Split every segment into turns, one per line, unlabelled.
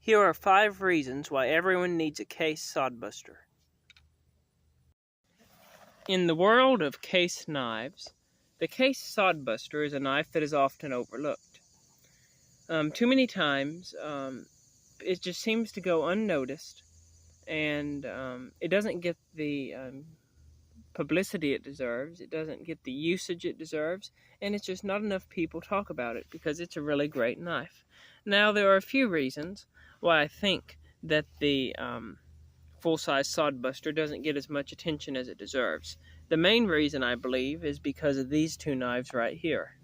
Here are 5 reasons why everyone needs a Case Sodbuster. In the world of case knives, the Case Sodbuster is a knife that is often overlooked. Too many times, it just seems to go unnoticed, and it doesn't get the publicity it deserves, it doesn't get the usage it deserves, and it's just not enough people talk about it because it's a really great knife. Now, there are a few reasons why I think that the full-size Sodbuster doesn't get as much attention as it deserves. The main reason, I believe, is because of these 2 knives right here.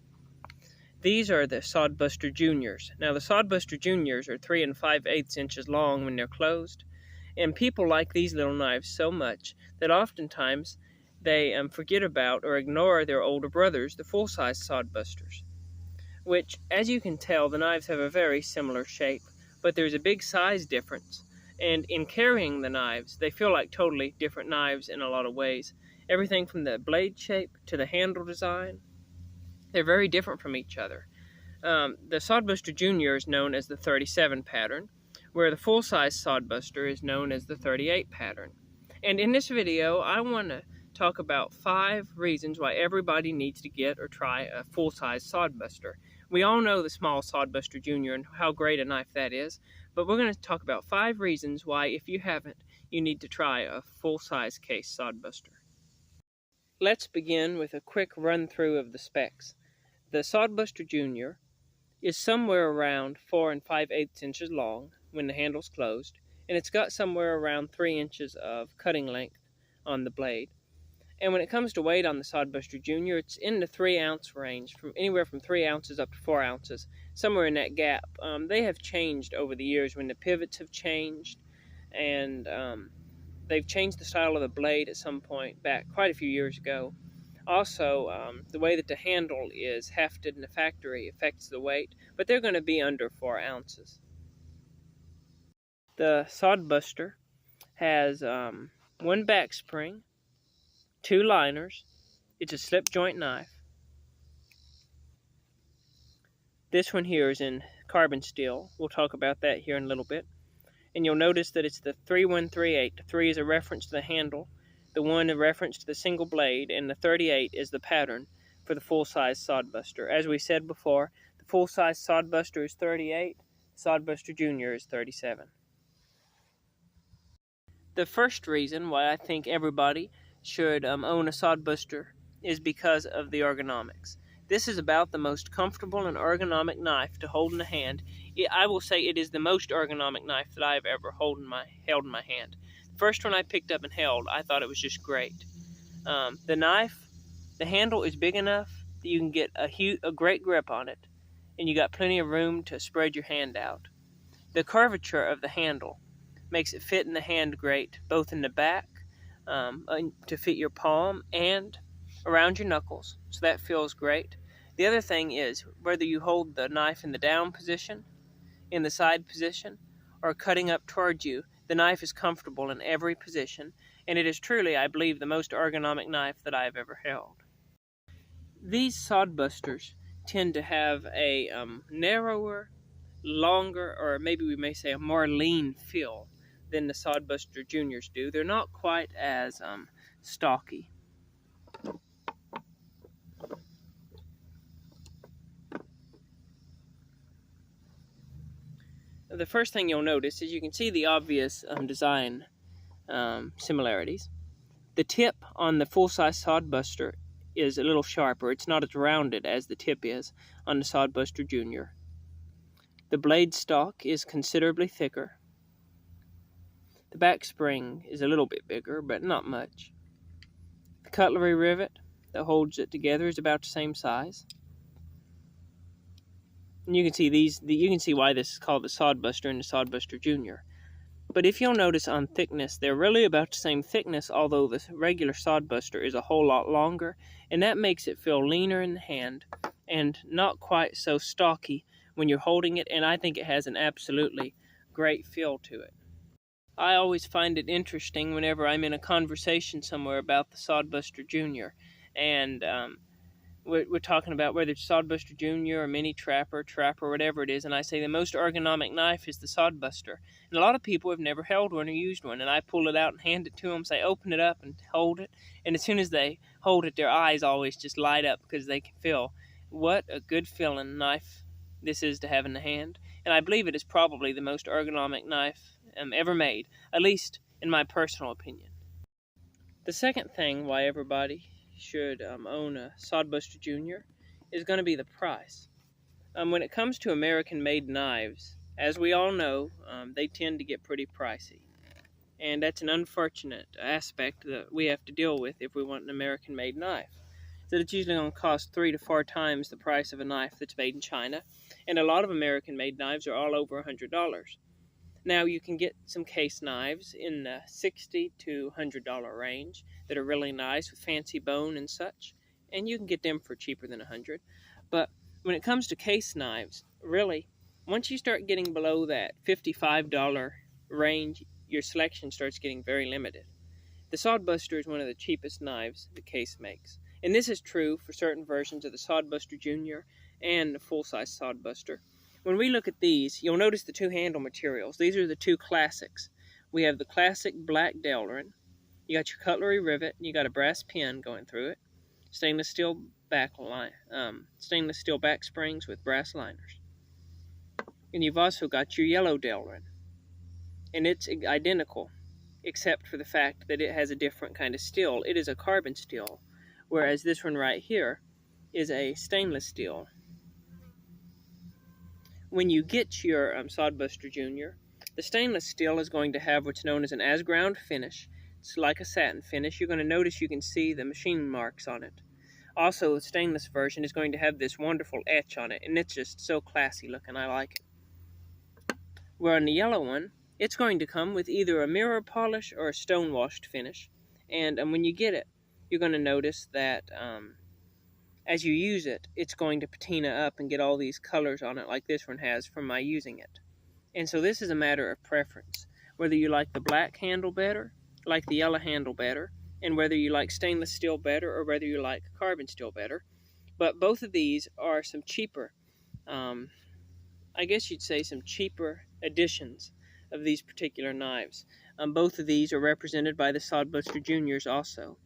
These are the Sodbuster Juniors. Now, the Sodbuster Juniors are 3 5/8 inches long when they're closed, and people like these little knives so much that oftentimes they forget about or ignore their older brothers, the full-size Sodbusters, which, as you can tell, the knives have a very similar shape, but there's a big size difference. And in carrying the knives, they feel like totally different knives in a lot of ways. Everything from the blade shape to the handle design, they're very different from each other. The Sodbuster Junior is known as the 37 pattern, where the full-size Sodbuster is known as the 38 pattern. And in this video, I want to talk about 5 reasons why everybody needs to get or try a full-size Sodbuster. We all know the small Sodbuster Junior and how great a knife that is, but we're going to talk about 5 reasons why, if you haven't, you need to try a full-size Case Sodbuster. Let's begin with a quick run-through of the specs. The Sodbuster Junior is somewhere around 4 5/8 inches long when the handle's closed, and it's got somewhere around 3 inches of cutting length on the blade. And when it comes to weight on the Sodbuster Junior, it's in the 3-ounce range, from anywhere from 3 ounces up to 4 ounces, somewhere in that gap. They have changed over the years when the pivots have changed, and they've changed the style of the blade at some point back quite a few years ago. Also, the way that the handle is hefted in the factory affects the weight, but they're going to be under 4 ounces. The Sodbuster has 1 back spring, 2 liners. It's a slip joint knife. This one here is in carbon steel. We'll talk about that here in a little bit. And you'll notice that it's the 3138. The 3 is a reference to the handle, the 1 a reference to the single blade, and the 38 is the pattern for the full-size Sodbuster. As we said before, the full-size Sodbuster is 38, Sodbuster Junior is 37. The first reason why I think everybody should own a Sodbuster is because of the ergonomics. This is about the most comfortable and ergonomic knife to hold in the hand. I will say it is the most ergonomic knife that I have ever held in my hand. The first one I picked up and held, I thought it was just great. The knife, the handle is big enough that you can get a great grip on it, and you got plenty of room to spread your hand out. The curvature of the handle makes it fit in the hand great, both in the back, to fit your palm, and around your knuckles, so that feels great. The other thing is, whether you hold the knife in the down position, in the side position, or cutting up towards you, the knife is comfortable in every position, and it is truly, I believe, the most ergonomic knife that I have ever held. These Sodbusters tend to have a narrower, longer, or maybe we may say a more lean feel than the Sodbuster Juniors do. They're not quite as stocky. The first thing you'll notice is you can see the obvious design similarities. The tip on the full-size Sodbuster is a little sharper. It's not as rounded as the tip is on the Sodbuster Junior. The blade stock is considerably thicker. The back spring is a little bit bigger, but not much. The cutlery rivet that holds it together is about the same size. And you can see you can see why this is called the Sodbuster and the Sodbuster Junior. But if you'll notice on thickness, they're really about the same thickness, although the regular Sodbuster is a whole lot longer, and that makes it feel leaner in the hand and not quite so stocky when you're holding it, and I think it has an absolutely great feel to it. I always find it interesting whenever I'm in a conversation somewhere about the Sodbuster Junior, and we're talking about whether it's Sodbuster Jr. or Mini Trapper, whatever it is, and I say the most ergonomic knife is the Sodbuster. And a lot of people have never held one or used one, and I pull it out and hand it to them, say, open it up and hold it. And as soon as they hold it, their eyes always just light up because they can feel what a good feeling knife this is to have in the hand. And I believe it is probably the most ergonomic knife ever made, at least in my personal opinion. The second thing why everybody should own a Sodbuster Jr. is going to be the price. When it comes to American-made knives, as we all know, they tend to get pretty pricey. And that's an unfortunate aspect that we have to deal with if we want an American-made knife. So it's usually going to cost 3 to 4 times the price of a knife that's made in China. And a lot of American-made knives are all over $100. Now, you can get some case knives in the $60 to $100 range that are really nice with fancy bone and such, and you can get them for cheaper than $100. But when it comes to case knives, really, once you start getting below that $55 range, your selection starts getting very limited. The Sodbuster is one of the cheapest knives the Case makes, and this is true for certain versions of the Sodbuster Jr. and the full-size Sodbuster. When we look at these, you'll notice the two handle materials. These are the two classics. We have the classic black Delrin. You got your cutlery rivet, and you got a brass pin going through it. Stainless steel back springs with brass liners. And you've also got your yellow Delrin. And it's identical, except for the fact that it has a different kind of steel. It is a carbon steel, whereas this one right here is a stainless steel. When you get your Sodbuster Jr., the stainless steel is going to have what's known as an as-ground finish. It's like a satin finish. You're going to notice you can see the machine marks on it. Also, the stainless version is going to have this wonderful etch on it, and it's just so classy looking. I like it. Where on the yellow one, it's going to come with either a mirror polish or a stone-washed finish. And when you get it, you're going to notice that as you use it, it's going to patina up and get all these colors on it like this one has from my using it. And so this is a matter of preference, whether you like the black handle better, like the yellow handle better, and whether you like stainless steel better or whether you like carbon steel better. But both of these are some cheaper, I guess you'd say some cheaper editions of these particular knives. Both of these are represented by the Sodbuster Juniors also.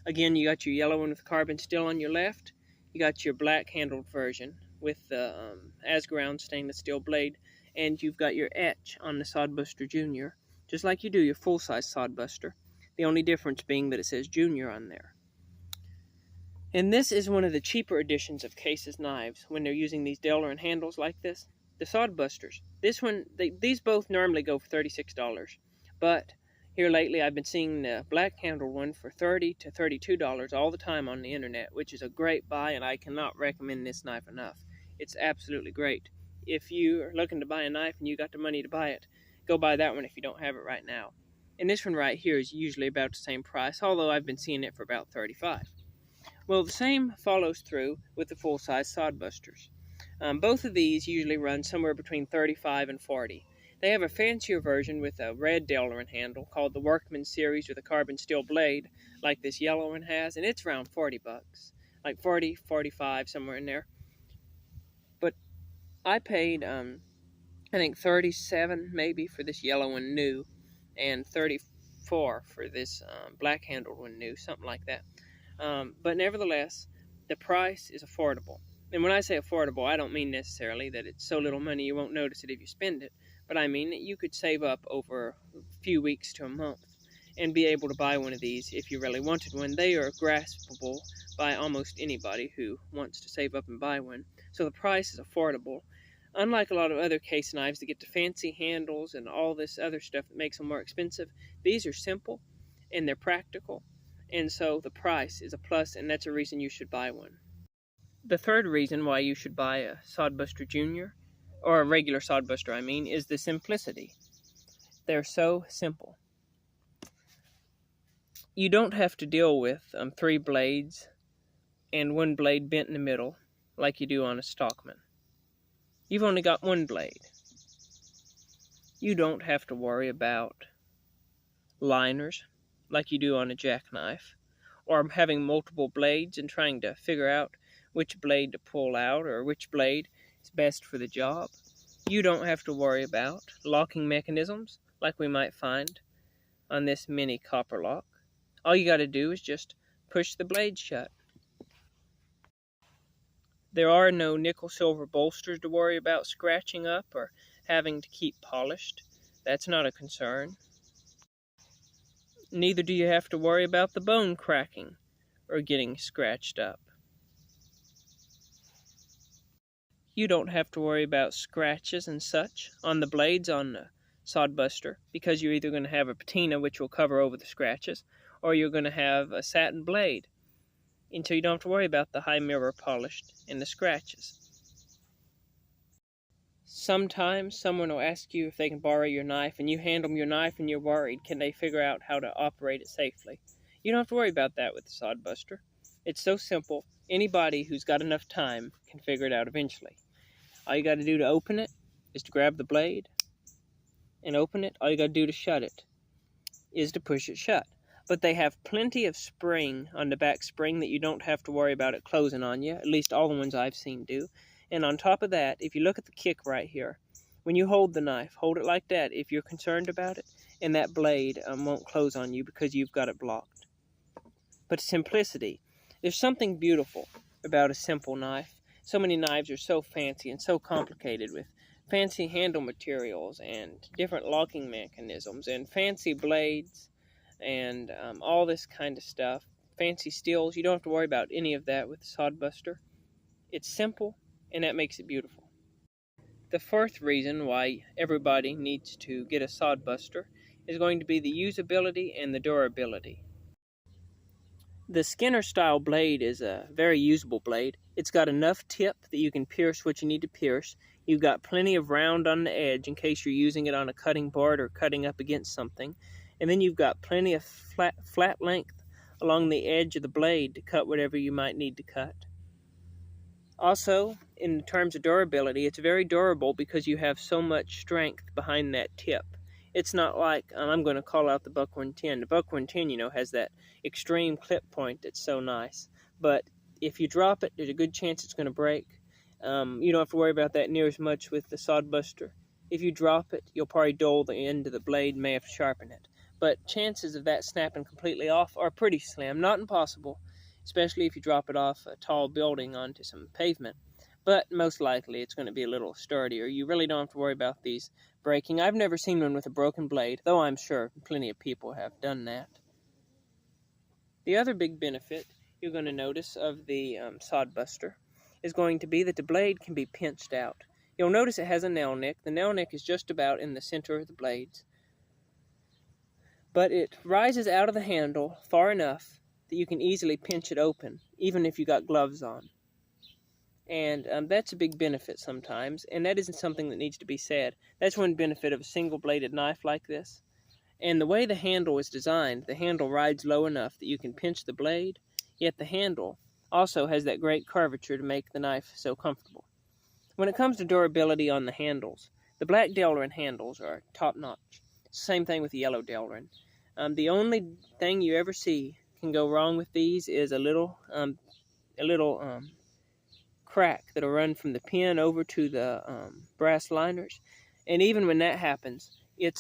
Again, you got your yellow one with carbon steel on your left. You got your black-handled version with the as-ground stainless steel blade, and you've got your etch on the Sodbuster Jr., just like you do your full-size Sodbuster, the only difference being that it says Junior on there. And this is one of the cheaper editions of Case's knives when they're using these Delrin handles like this. The Sodbusters, this one, these both normally go for $36, but here lately, I've been seeing the black-handled one for $30 to $32 all the time on the internet, which is a great buy, and I cannot recommend this knife enough. It's absolutely great. If you are looking to buy a knife and you got the money to buy it, go buy that one if you don't have it right now. And this one right here is usually about the same price, although I've been seeing it for about $35. Well, the same follows through with the full-size Sodbusters. Both of these usually run somewhere between $35 and $40. They have a fancier version with a red Delrin handle called the Workman Series with a carbon steel blade, like this yellow one has, and it's around $40, like 40, 45, somewhere in there. But I paid, I think $37 maybe for this yellow one new, and $34 for this black-handled one new, something like that. But nevertheless, the price is affordable. And when I say affordable, I don't mean necessarily that it's so little money you won't notice it if you spend it. But I mean that you could save up over a few weeks to a month and be able to buy one of these if you really wanted one. They are graspable by almost anybody who wants to save up and buy one. So the price is affordable. Unlike a lot of other case knives that get the fancy handles and all this other stuff that makes them more expensive, these are simple and they're practical. And so the price is a plus, and that's a reason you should buy one. The third reason why you should buy a Sodbuster Jr., or a regular Sodbuster, I mean, is the simplicity. They're so simple. You don't have to deal with 3 blades and 1 blade bent in the middle like you do on a Stockman. You've only got 1 blade. You don't have to worry about liners like you do on a jackknife, or having multiple blades and trying to figure out which blade to pull out or which blade is best for the job. You don't have to worry about locking mechanisms like we might find on this mini copper lock. All you got to do is just push the blade shut. There are no nickel-silver bolsters to worry about scratching up or having to keep polished. That's not a concern. Neither do you have to worry about the bone cracking or getting scratched up. You don't have to worry about scratches and such on the blades on the Sodbuster, because you're either going to have a patina which will cover over the scratches, or you're going to have a satin blade, and so you don't have to worry about the high mirror polished and the scratches. Sometimes someone will ask you if they can borrow your knife, and you hand them your knife and you're worried, can they figure out how to operate it safely? You don't have to worry about that with the Sodbuster. It's so simple, anybody who's got enough time can figure it out eventually. All you got to do to open it is to grab the blade and open it. All you got to do to shut it is to push it shut. But they have plenty of spring on the back spring that you don't have to worry about it closing on you. At least all the ones I've seen do. And on top of that, if you look at the kick right here, when you hold the knife, hold it like that if you're concerned about it, and that blade won't close on you because you've got it blocked. But simplicity. There's something beautiful about a simple knife. So many knives are so fancy and so complicated with fancy handle materials and different locking mechanisms and fancy blades and all this kind of stuff. Fancy steels. You don't have to worry about any of that with the Sodbuster. It's simple, and that makes it beautiful. The fourth reason why everybody needs to get a Sodbuster is going to be the usability and the durability. The Skinner style blade is a very usable blade. It's got enough tip that you can pierce what you need to pierce. You've got plenty of round on the edge in case you're using it on a cutting board or cutting up against something. And then you've got plenty of flat length along the edge of the blade to cut whatever you might need to cut. Also, in terms of durability, it's very durable because you have so much strength behind that tip. It's not like, I'm going to call out the Buck 110. The Buck 110, has that extreme clip point that's so nice. But if you drop it, there's a good chance it's going to break. You don't have to worry about that near as much with the Sodbuster. If you drop it, you'll probably dull the end of the blade and may have to sharpen it. But chances of that snapping completely off are pretty slim. Not impossible, especially if you drop it off a tall building onto some pavement. But most likely it's going to be a little sturdier. You really don't have to worry about these breaking. I've never seen one with a broken blade, though I'm sure plenty of people have done that. The other big benefit you're going to notice of the Sodbuster is going to be that the blade can be pinched out. You'll notice it has a nail nick. The nail nick is just about in the center of the blades. But it rises out of the handle far enough that you can easily pinch it open, even if you got gloves on. And that's a big benefit sometimes, and that isn't something that needs to be said. That's one benefit of a single-bladed knife like this. And the way the handle is designed, the handle rides low enough that you can pinch the blade, yet the handle also has that great curvature to make the knife so comfortable. When it comes to durability on the handles, the black Delrin handles are top-notch. Same thing with the yellow Delrin. The only thing you ever see can go wrong with these is a little crack that'll run from the pin over to the brass liners, and even when that happens, it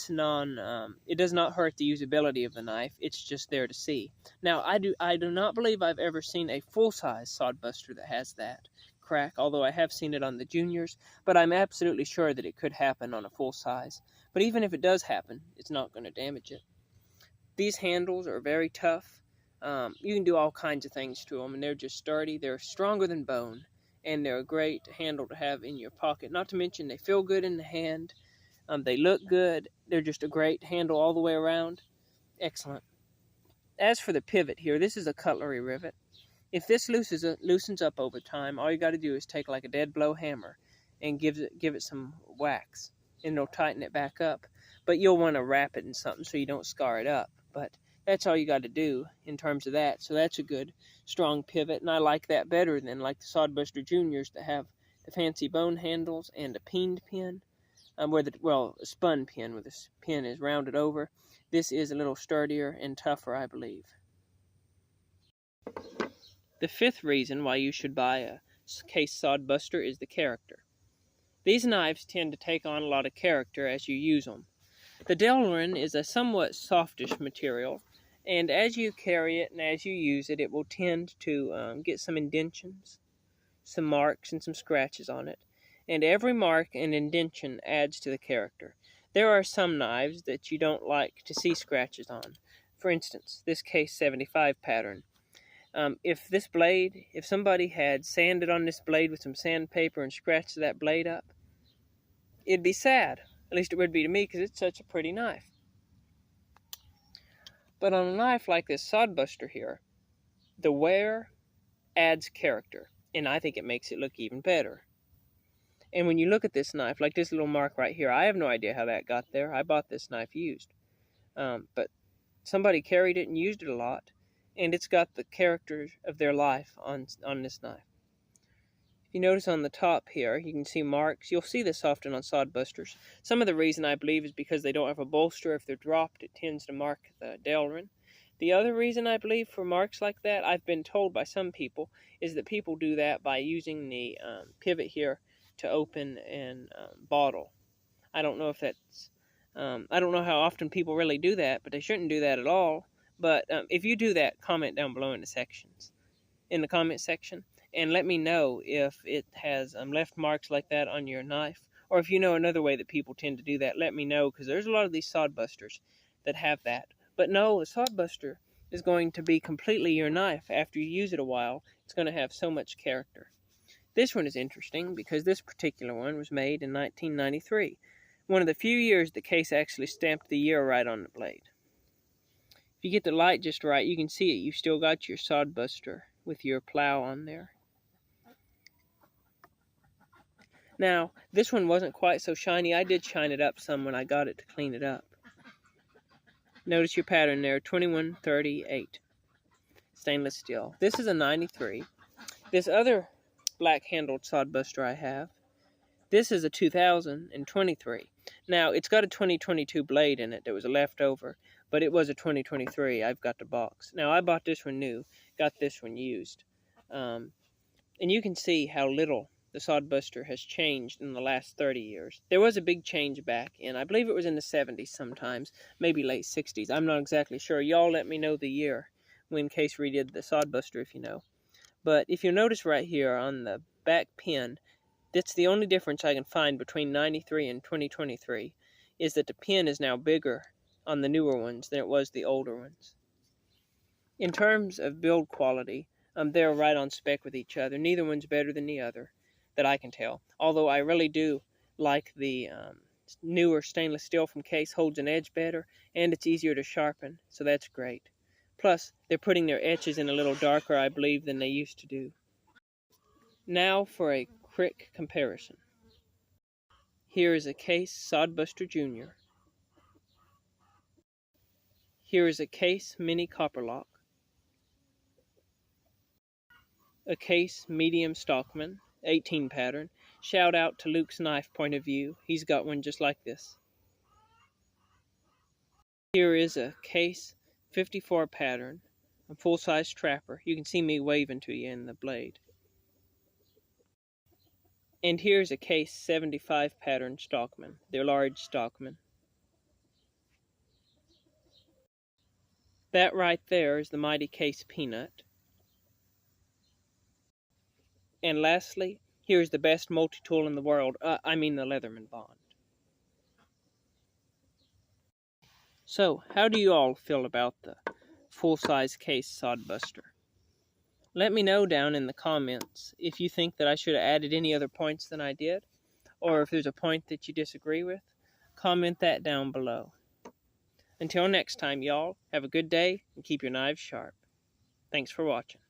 does not hurt the usability of the knife. It's just there to see. Now, I do not believe I've ever seen a full-size Sodbuster that has that crack, although I have seen it on the juniors, but I'm absolutely sure that it could happen on a full size. But even if it does happen, it's not going to damage it. These handles are very tough. You can do all kinds of things to them, and they're just sturdy. They're stronger than bone, and they're a great handle to have in your pocket. Not to mention they feel good in the hand. They look good. They're just a great handle all the way around. Excellent. As for the pivot here, this is a cutlery rivet. If this loosens up over time, all you got to do is take like a dead blow hammer and give it some wax, and it'll tighten it back up. But you'll want to wrap it in something so you don't scar it up. But that's all you got to do in terms of that. So that's a good, strong pivot, and I like that better than like the Sodbuster Juniors that have the fancy bone handles and a peened pin, a spun pin where this pin is rounded over. This is a little sturdier and tougher, I believe. The fifth reason why you should buy a Case Sodbuster is the character. These knives tend to take on a lot of character as you use them. The Delrin is a somewhat softish material, and as you carry it and as you use it, it will tend to get some indentions, some marks, and some scratches on it. And every mark and indention adds to the character. There are some knives that you don't like to see scratches on. For instance, this Case 75 pattern. If somebody had sanded on this blade with some sandpaper and scratched that blade up, it'd be sad. At least it would be to me, because it's such a pretty knife. But on a knife like this Sodbuster here, the wear adds character, and I think it makes it look even better. And when you look at this knife, like this little mark right here, I have no idea how that got there. I bought this knife used. But somebody carried it and used it a lot, and it's got the character of their life on this knife. If you notice on the top here, you can see marks. You'll see this often on Sodbusters. Some of the reason, I believe, is because they don't have a bolster. If they're dropped, it tends to mark the Delrin. The other reason, I believe, for marks like that, I've been told by some people, is that people do that by using the pivot here to open and bottle. I don't know if that's... I don't know how often people really do that, but they shouldn't do that at all. But if you do that, comment down below in the comment section, and let me know if it has left marks like that on your knife, or if you know another way that people tend to do that. Let me know, because there's a lot of these Sodbusters that have that. But no, the Sodbuster is going to be completely your knife after you use it a while. It's going to have so much character. This one is interesting because this particular one was made in 1993. One of the few years the Case actually stamped the year right on the blade. If you get the light just right, you can see it. You've still got your Sodbuster with your plow on there. Now, this one wasn't quite so shiny. I did shine it up some when I got it to clean it up. Notice your pattern there, 2138. Stainless steel. This is a 93. This other black-handled Sodbuster I have, this is a 2023. Now, it's got a 2022 blade in it that was a leftover, but it was a 2023. I've got the box. Now, I bought this one new, got this one used. And you can see how little the Sodbuster has changed in the last 30 years. There was a big change back in, I believe it was in the 70s sometimes, maybe late 60s. I'm not exactly sure. Y'all let me know the year when Case redid the Sodbuster if you know. But if you notice right here on the back pin, that's the only difference I can find between 93 and 2023, is that the pin is now bigger on the newer ones than it was the older ones. In terms of build quality, they're right on spec with each other. Neither one's better than the other, that I can tell. Although I really do like the newer stainless steel from Case. Holds an edge better, and it's easier to sharpen, so that's great. Plus, they're putting their etches in a little darker, I believe, than they used to do. Now for a quick comparison. Here is a Case Sodbuster Jr. Here is a Case Mini Copperlock. A Case Medium Stockman, 18 pattern. Shout out to Luke's knife point of view. He's got one just like this. Here is a Case 54 pattern, a full-size trapper. You can see me waving to you in the blade. And here's a Case 75 pattern Stockman, their large Stockman. That right there is the mighty Case Peanut. And lastly, here's the best multi-tool in the world, I mean the Leatherman Bond. So, how do you all feel about the full-size Case Sodbuster? Let me know down in the comments if you think that I should have added any other points than I did, or if there's a point that you disagree with. Comment that down below. Until next time, y'all, have a good day and keep your knives sharp. Thanks for watching.